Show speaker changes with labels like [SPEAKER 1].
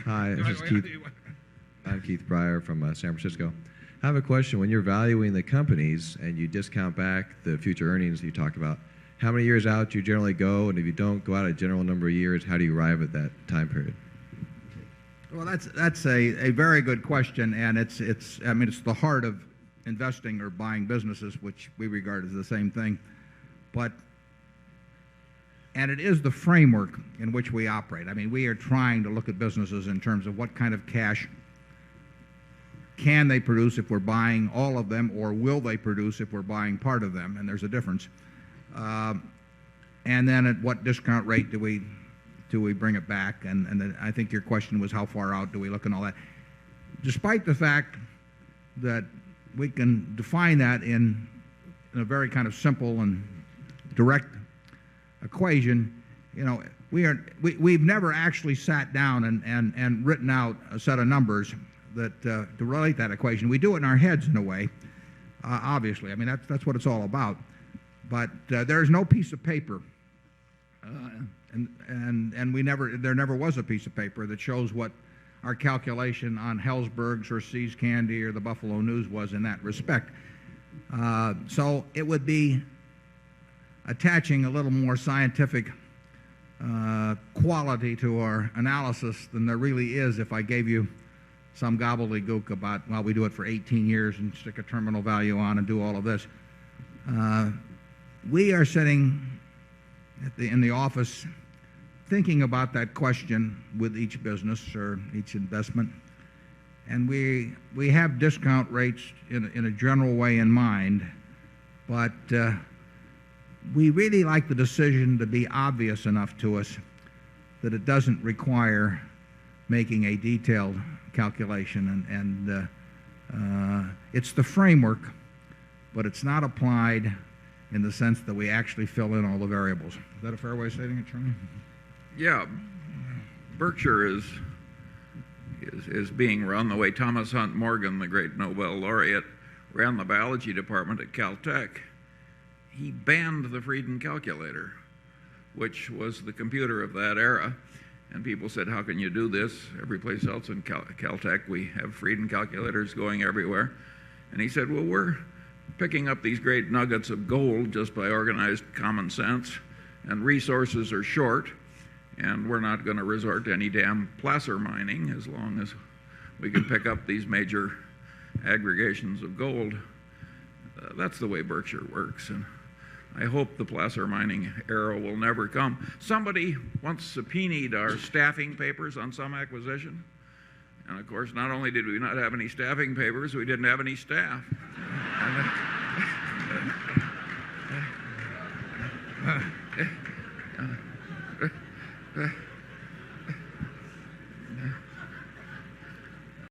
[SPEAKER 1] Hi, this is Keith. I'm Keith Breyer from San Francisco. I have a question. When you're valuing the companies and you discount back the future earnings that you talked about, how many years out do you generally go? And if you don't go out a general number of years, how do you arrive at that time period?
[SPEAKER 2] Well, that's a very good question, and it's the heart of investing or buying businesses, which we regard as the same thing. And it is the framework in which we operate. I mean, we are trying to look at businesses in terms of what kind of cash can they produce if we're buying all of them, or will they produce if we're buying part of them, and there's a difference. And then at what discount rate do we bring it back? And then I think your question was how far out do we look and all that. Despite the fact that we can define that in a very kind of simple and direct equation, we've never actually sat down and written out a set of numbers that to relate that equation. We do it in our heads in a way, obviously. I mean, that's what it's all about. But there's no piece of paper, and there never was a piece of paper that shows what our calculation on Helzberg's or See's Candy or the Buffalo News was in that respect. So it would be attaching a little more scientific quality to our analysis than there really is if I gave you some gobbledygook about, well, we do it for 18 years and stick a terminal value on and do all of this. We are sitting in the office thinking about that question with each business or each investment, and we have discount rates in a general way in mind, but we really like the decision to be obvious enough to us that it doesn't require making a detailed calculation, and it's the framework, but it's not applied in the sense that we actually fill in all the variables. Is that a fair way of stating it, Charlie?
[SPEAKER 3] Yeah. Berkshire is being run the way Thomas Hunt Morgan, the great Nobel laureate, ran the biology department at Caltech. He banned the Frieden calculator, which was the computer of that era. And people said, how can you do this? Every place else in Caltech, we have Frieden calculators going everywhere. And he said, well, we're picking up these great nuggets of gold just by organized common sense, and resources are short, and we're not going to resort to any damn placer mining as long as we can pick up these major aggregations of gold. That's the way Berkshire works, and I hope the placer mining era will never come. Somebody once subpoenaed our staffing papers on some acquisition, and of course, not only did we not have any staffing papers, we didn't have any staff.